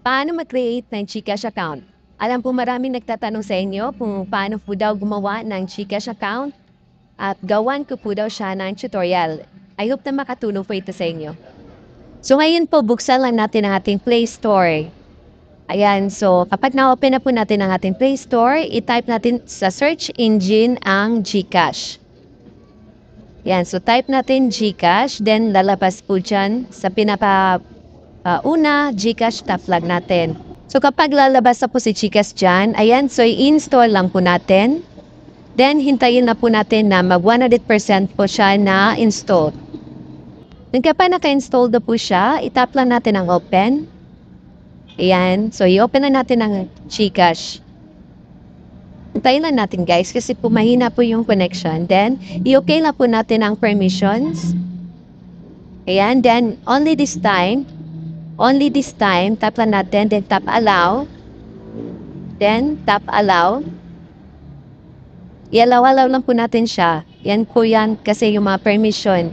Paano mag-create ng GCash account? Alam po maraming nagtatanong sa inyo kung paano po daw gumawa ng GCash account at gawan ko po daw siya ng tutorial. I hope na makatulong po ito sa inyo. So ngayon po, buksan lang natin ang ating Play Store. Ayan, so kapag na-open na po natin ang ating Play Store, i-type natin sa search engine ang GCash. Yan, so type natin GCash, then lalabas po dyan sa una, GCash tap flag natin. So kapag lalabas na po si GCash dyan, ayan, so i-install lang po natin. Then hintayin na po natin na mag 100% po siya na install. Then kapag naka-install na po siya, itap lang natin ang open. Ayan, so i-open na natin ang GCash. Hintayin lang natin guys kasi po mahina po yung connection. Then, i-okay lang po natin ang permissions. Ayan, then only this time, tap lang natin, then tap allow. Then, tap allow. I-allow lang po natin siya. Yan po yan kasi yung mga permission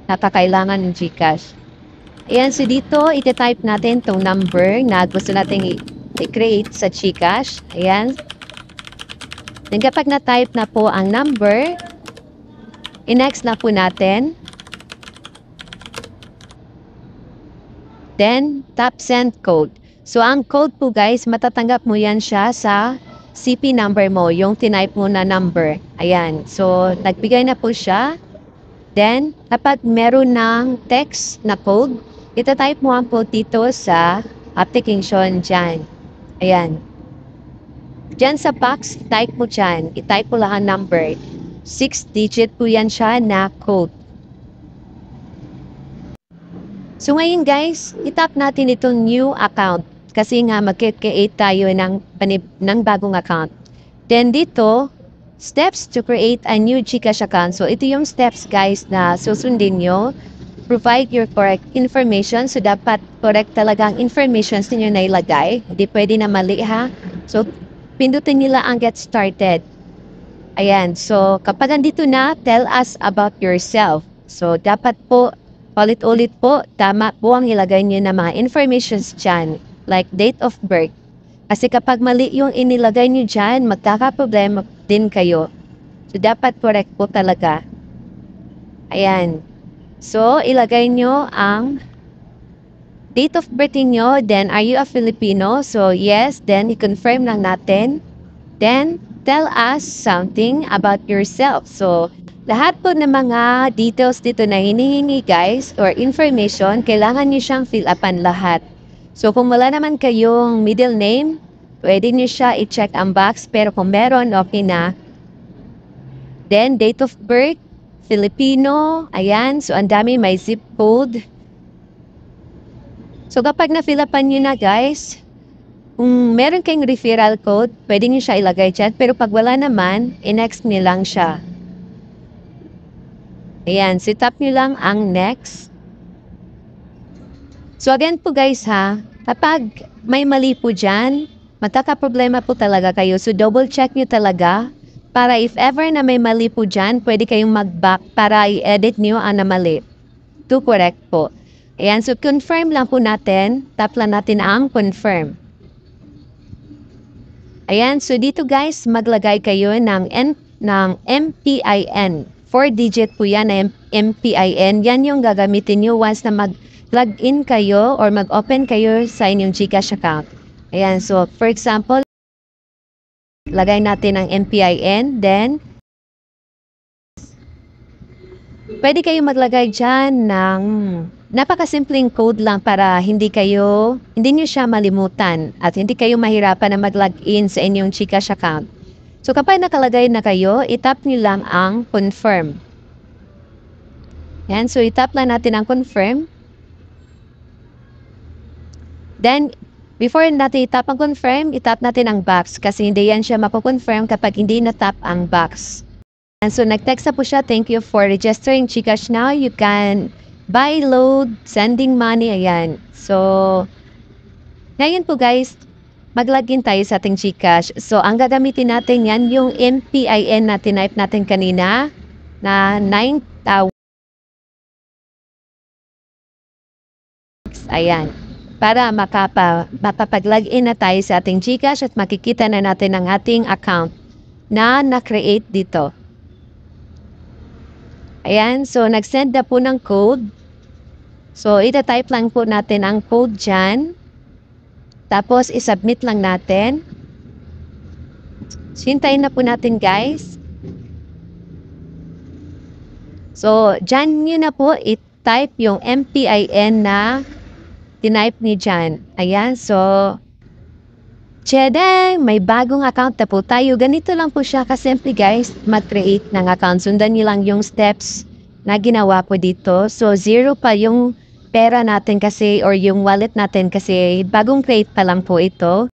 na kakailangan ng GCash. Ayan, so dito, iti-type natin itong number na gusto natin i-create sa GCash. Ayan. Then kapag na-type na po ang number, i-next na po natin. Then, tap send code. So, ang code po guys, matatanggap mo yan siya sa CP number mo, yung tinype mo na number. Ayan. So, nagbigay na po siya. Then, kapag meron ng text na code, itatype mo ang code dito sa application dyan. Ayan. Diyan sa box, type mo dyan. I-type mo lang ang number. 6-digit po yan siya na code. So ngayon guys, itap natin itong new account. Kasi nga mag-create tayo ng bagong account. Then dito, steps to create a new GCash account. So ito yung steps guys na susundin nyo. Provide your correct information. So dapat correct talaga ang information ninyo na ilagay. Hindi pwede na mali ha. So pindutin nila ang get started. Ayan, so kapag andito na, tell us about yourself. So dapat po, ulit-ulit po, tama po ang ilagay niyo na mga informations dyan, like date of birth. Kasi kapag mali yung inilagay niyo dyan, magkakaproblema din kayo. So dapat correct po talaga. Ayan. So ilagay niyo ang date of birth niyo, then are you a Filipino? So yes, then i-confirm lang natin. Then tell us something about yourself. So lahat po ng mga details dito na hinihingi guys or information, kailangan niyo siyang fill upan lahat. So kung wala naman kayong middle name, pwede niyo siya i-check ang box, pero kung meron, okay na. Then date of birth, Filipino, ayan, so ang dami, may zip code. So kapag na-fill upan nyo na guys, kung meron kayong referral code, pwede nyo siya ilagay dyan. Pero pag wala naman, i-next nyo lang siya. Ayan, so tap nyo lang ang next. So again po guys ha, kapag may mali po dyan, magkakaproblema po talaga kayo. So double check nyo talaga para if ever na may mali po dyan, pwede kayong mag-back para i-edit nyo ang namali. To correct po. Ayan, so confirm lang po natin. Tap lang natin ang confirm. Ayan, so dito guys, maglagay kayo ng MPIN. 4-digit po yan na MPIN. Yan yung gagamitin nyo once na mag-login kayo or mag-open kayo sa inyong GCash account. Ayan, so for example, lagay natin ang MPIN, then pwede kayo maglagay dyan ng napakasimpleng code lang para hindi nyo siya malimutan at hindi kayo mahirapan na mag-login sa inyong GCash account. So kapag nakalagay na kayo, itap nyo lang ang confirm. Yan, so itap lang natin ang confirm. Then, before natin itap ang confirm, itap natin ang box kasi hindi yan siya makukonfirm kapag hindi natap ang box. And so nag-text na po siya, thank you for registering GCash now. You can buy, load, sending money, ayan. So, ngayon po guys, mag-login tayo sa ating GCash. So, ang gagamitin natin yan, yung MPIN na tinype natin kanina, na 9,000. Ayan. para mapapag-login na tayo sa ating GCash at makikita na natin ang ating account na na-create dito. Ayan, so nag-send na po ng code. So, ita-type lang po natin ang code dyan. Tapos, isubmit lang natin. Hintayin na po natin, guys. So, dyan nyo na po i-type yung MPIN na tinype ni Jan. Ayan, so, tiyadang, may bagong account na po tayo. Ganito lang po siya kasimple, guys, mag-create ng account. Sundan nyo lang yung steps na ginawa po dito. So, 0 pa yung pera natin kasi or yung wallet natin kasi bagong create pa lang po ito.